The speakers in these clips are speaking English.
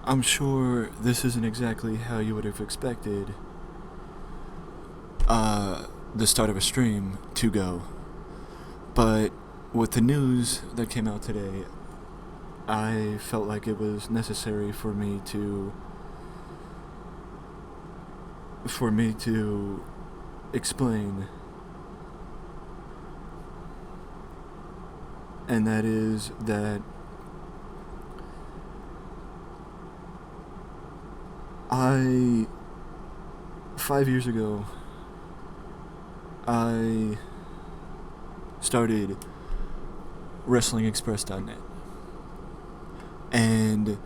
I'm sure this isn't exactly how you would have expected the start of a stream to go, but with the news that came out today, I felt like it was necessary for me to explain, and that is that I 5 years ago I started WrestlingExpress.net, and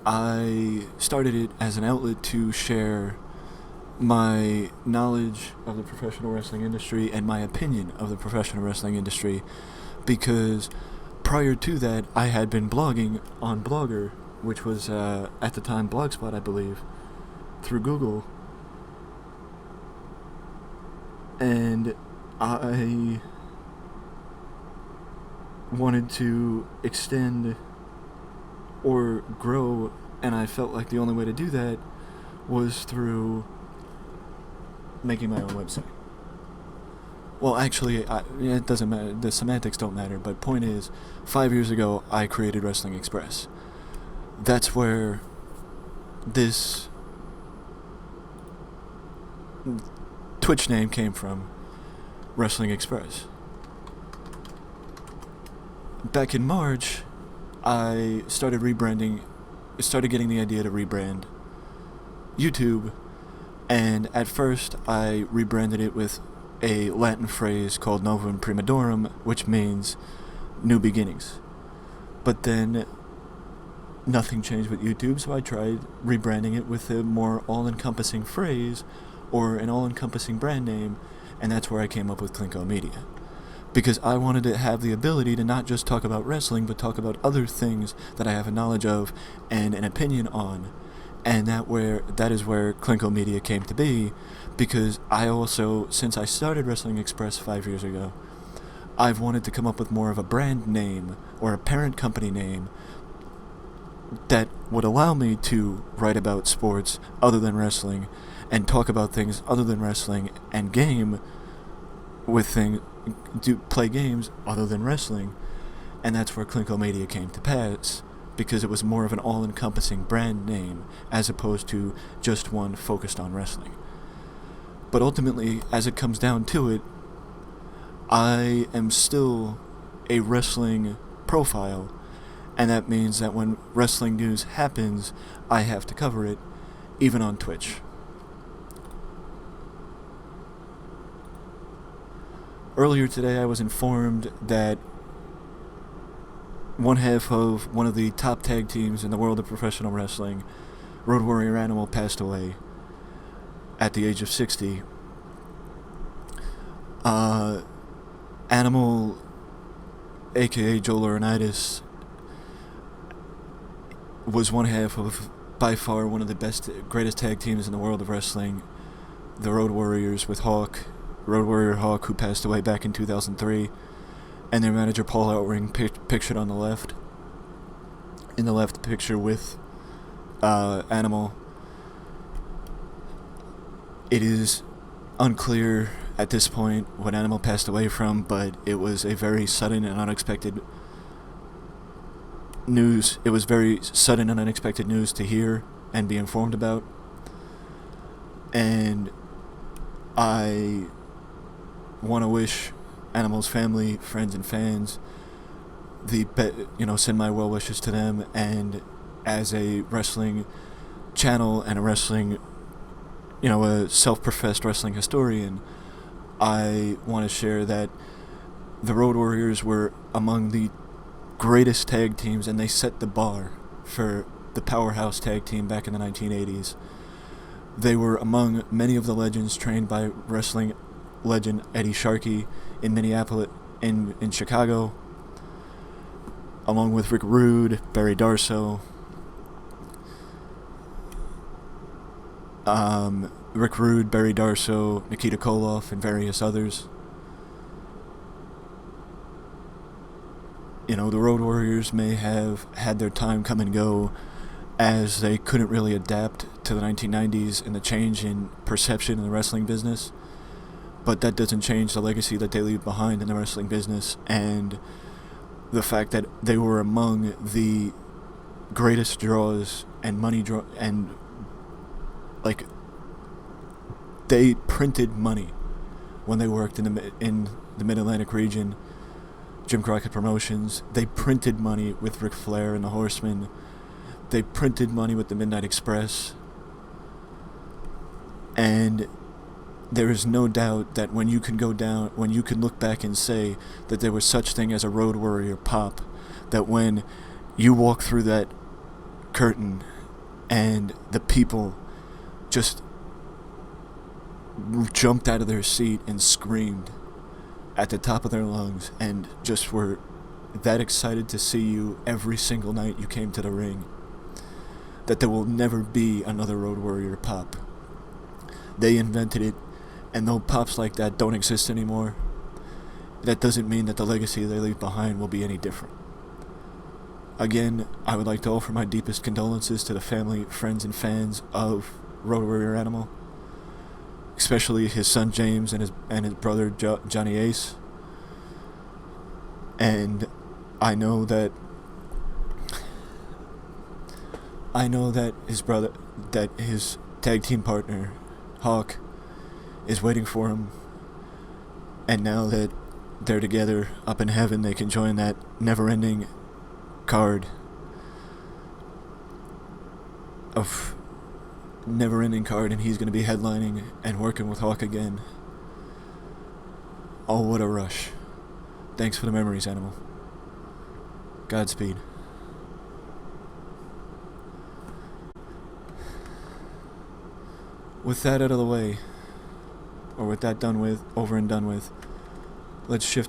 I started it as an outlet to share my knowledge of the professional wrestling industry and my opinion of the professional wrestling industry, because prior to that I had been blogging on Blogger, which was at the time Blogspot, I believe, through Google, and I wanted to extend or grow, and I felt like the only way to do that was through making my own website. Well, actually, it doesn't matter. The semantics don't matter. But point is, 5 years ago, I created Wrestling Express. That's where this Twitch name came from, Wrestling Express. Back in March, I started getting the idea to rebrand YouTube, and at first I rebranded it with a Latin phrase called Novum Primodorum, which means new beginnings. But then nothing changed with YouTube, so I tried rebranding it with a more all-encompassing phrase or an all-encompassing brand name, and that's where I came up with Klinko Media. Because I wanted to have the ability to not just talk about wrestling, but talk about other things that I have a knowledge of and an opinion on. And that is where Klinko Media came to be, because I also, since I started Wrestling Express 5 years ago, I've wanted to come up with more of a brand name or a parent company name that would allow me to write about sports other than wrestling and talk about things other than wrestling and play games other than wrestling. And that's where Klinko Media came to pass, because it was more of an all-encompassing brand name as opposed to just one focused on wrestling. But ultimately, as it comes down to it, I am still a wrestling profile, and that means that when wrestling news happens, I have to cover it, even on Twitch. Earlier today, I was informed that one half of one of the top tag teams in the world of professional wrestling, Road Warrior Animal, passed away at the age of 60. Animal, aka Joe Laurinaitis, was one half of, by far, one of the greatest tag teams in the world of wrestling, the Road Warriors, with Road Warrior Hawk, who passed away back in 2003, and their manager Paul Ellering, pictured on the left. In the left picture with Animal. It is unclear at this point what Animal passed away from, but it was a very sudden and unexpected news. It was very sudden and unexpected news to hear and be informed about. And I want to wish Animal's family, friends, and fans send my well wishes to them. And as a wrestling channel and a self-professed wrestling historian, I want to share that the Road Warriors were among the greatest tag teams, and they set the bar for the powerhouse tag team back in the 1980s. They were among many of the legends trained by wrestling legend Eddie Sharkey in Minneapolis, in Chicago, along with Rick Rude, Barry Darsow, Nikita Koloff, and various others. The Road Warriors may have had their time come and go, as they couldn't really adapt to the 1990s and the change in perception in the wrestling business. But that doesn't change the legacy that they leave behind in the wrestling business, and the fact that they were among the greatest draws and money draw, and like they printed money when they worked in the Mid-Atlantic region. Jim Crockett Promotions, they printed money with Ric Flair and the Horsemen. They printed money with the Midnight Express. And there is no doubt that when you can look back and say that there was such thing as a Road Warrior pop, that when you walk through that curtain and the people just jumped out of their seat and screamed at the top of their lungs and just were that excited to see you every single night you came to the ring, that there will never be another Road Warrior pop. They invented it, and though pops like that don't exist anymore, that doesn't mean that the legacy they leave behind will be any different. Again, I would like to offer my deepest condolences to the family, friends, and fans of Road Warrior Animal, especially his son James and his brother Johnny Ace. And I know that his tag team partner Hawk is waiting for him, and now that they're together up in heaven, they can join that never-ending card, and he's going to be headlining and working with Hawk again. Oh, what a rush. Thanks for the memories, Animal. Godspeed. With that out of the way, or with that over and done with, let's shift